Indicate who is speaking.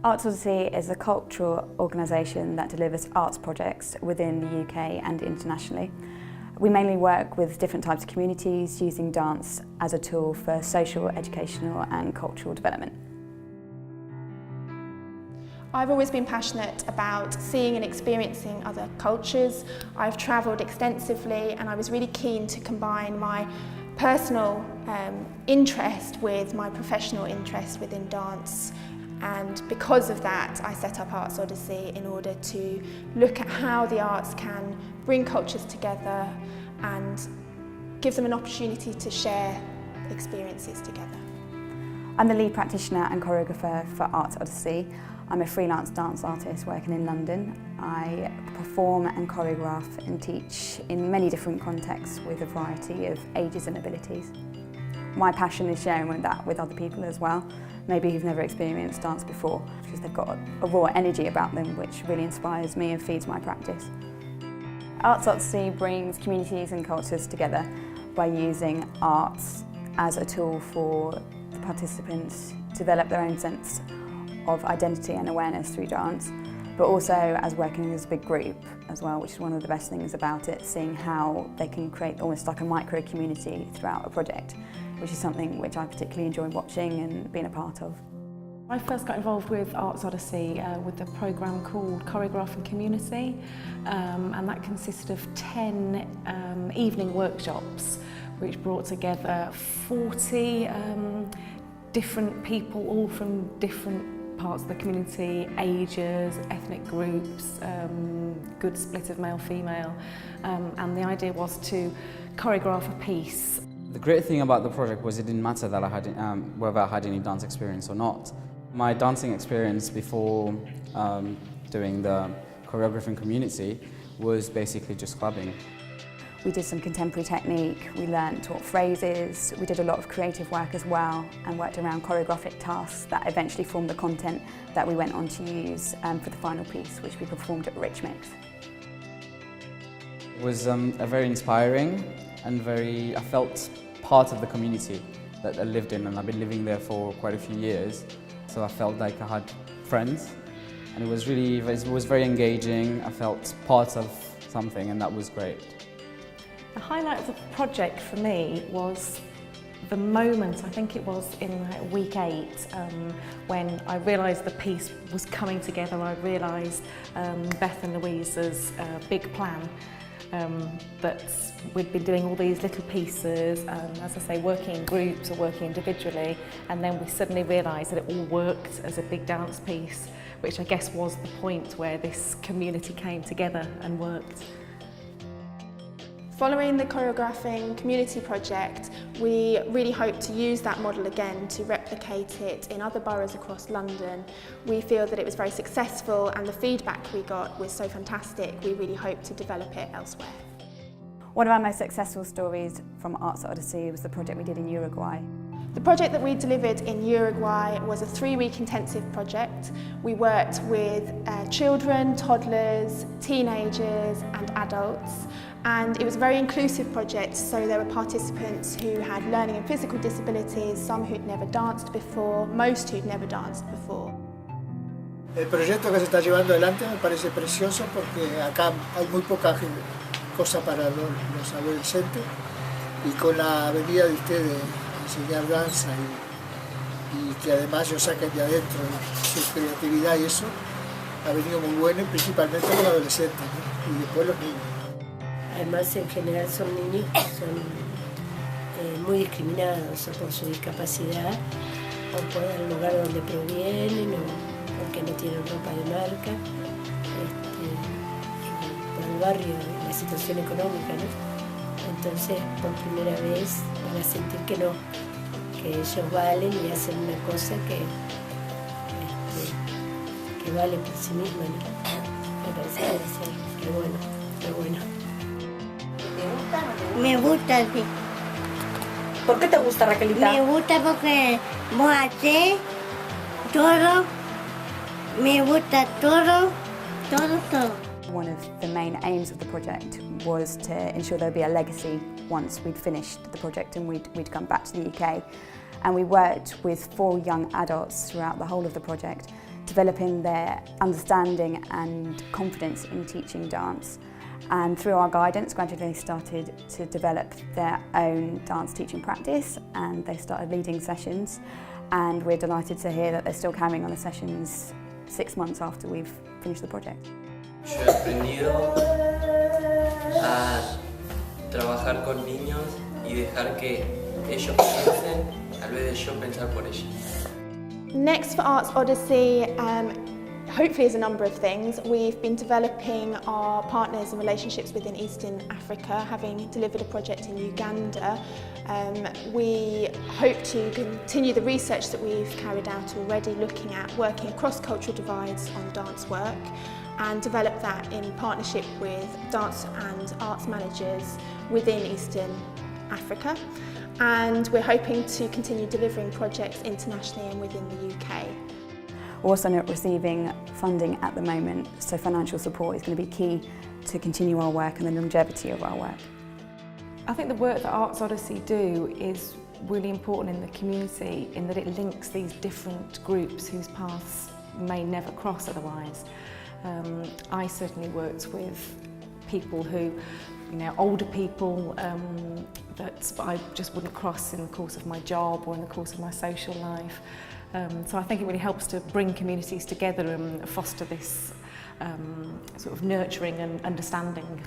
Speaker 1: Arts Odyssey is a cultural organisation that delivers arts projects within the UK and internationally. We mainly work with different types of communities using dance as a tool for social, educational and cultural development.
Speaker 2: I've always been passionate about seeing and experiencing other cultures. I've travelled extensively and I was really keen to combine my personal interest with my professional interest within dance. And because of that, I set up Arts Odyssey in order to look at how the arts can bring cultures together and give them an opportunity to share experiences together.
Speaker 1: I'm the lead practitioner and choreographer for Arts Odyssey. I'm a freelance dance artist working in London. I perform and choreograph and teach in many different contexts with a variety of ages and abilities. My passion is sharing that with other people as well, maybe who've never experienced dance before, because they've got a raw energy about them which really inspires me and feeds my practice. Arts Odyssey brings communities and cultures together by using arts as a tool for the participants to develop their own sense of identity and awareness through dance, but also as working as a big group as well, which is one of the best things about it, seeing how they can create almost like a micro community throughout a project, which is something which I particularly enjoy watching and being a part of.
Speaker 3: I first got involved with Arts Odyssey with a programme called Choreographing Community, and that consisted of 10 evening workshops which brought together 40 different people, all from different parts of the community, ages, ethnic groups, good split of male-female, and the idea was to choreograph a piece.
Speaker 4: The great thing about the project was it didn't matter that I had, whether I had any dance experience or not. My dancing experience before doing the choreographing community was basically just clubbing.
Speaker 1: We did some contemporary technique, we learnt what phrases, we did a lot of creative work as well and worked around choreographic tasks that eventually formed the content that we went on to use for the final piece, which we performed at Rich Mix.
Speaker 4: It was a very inspiring and I felt part of the community that I lived in, and I've been living there for quite a few years. So I felt like I had friends, and it was very engaging. I felt part of something, and that was great.
Speaker 3: The highlight of the project for me was the moment, I think it was in week 8, when I realised the piece was coming together. I realised Beth and Louisa's big plan, that we'd been doing all these little pieces, as I say, working in groups or working individually, and then we suddenly realised that it all worked as a big dance piece, which I guess was the point where this community came together and worked.
Speaker 2: Following the choreographing community project, we really hope to use that model again to replicate it in other boroughs across London. We feel that it was very successful and the feedback we got was so fantastic, we really hope to develop it elsewhere.
Speaker 1: One of our most successful stories from Arts Odyssey was the project we did in Uruguay.
Speaker 2: The project that we delivered in Uruguay was a 3-week intensive project. We worked with children, toddlers, teenagers and adults, and it was a very inclusive project, so there were participants who had learning and physical disabilities, some who'd never danced before, most who'd never danced before.
Speaker 5: El proyecto que se está llevando adelante me parece precioso porque acá hay muy poca cosa para los adolescentes, y con la venida de ustedes enseñar danza y que además ellos saquen de adentro su creatividad y eso ha venido muy bueno, principalmente con los adolescentes, ¿no? Y después los niños.
Speaker 6: Además, en general son niños que son muy discriminados por su discapacidad o por el lugar donde provienen o porque no tienen ropa de marca, por el barrio, la situación económica, ¿no? Entonces, por primera vez van a sentir que no, que ellos valen y hacen una cosa que vale por sí misma, ¿no? Me parece que debe ser, qué bueno, qué bueno.
Speaker 7: Me gusta, sí.
Speaker 3: ¿Por qué te gusta, Raquelita?
Speaker 7: Me gusta porque vos hacés todo, me gusta todo.
Speaker 1: One of the main aims of the project was to ensure there'd be a legacy once we'd finished the project and we'd come back to the UK. And we worked with 4 young adults throughout the whole of the project developing their understanding and confidence in teaching dance. And through our guidance, gradually they started to develop their own dance teaching practice, and they started leading sessions. And we're delighted to hear that they're still carrying on the sessions 6 months after we've finished the project.
Speaker 8: Yo he aprendido a trabajar con niños y dejar que ellos piensen en vez de yo pensar por ellos.
Speaker 2: Next for Arts Odyssey, hopefully is a number of things. We've been developing our partners and relationships within Eastern Africa, having delivered a project in Uganda. We hope to continue the research that we've carried out already, looking at working across cultural divides on dance work, and develop that in partnership with dance and arts managers within Eastern Africa. And we're hoping to continue delivering projects internationally and within the UK.
Speaker 1: We're also not receiving funding at the moment, so financial support is going to be key to continue our work and the longevity of our work.
Speaker 3: I think the work that Arts Odyssey do is really important in the community in that it links these different groups whose paths may never cross otherwise. I certainly worked with people who, older people that I just wouldn't cross in the course of my job or in the course of my social life. So I think it really helps to bring communities together and foster this sort of nurturing and understanding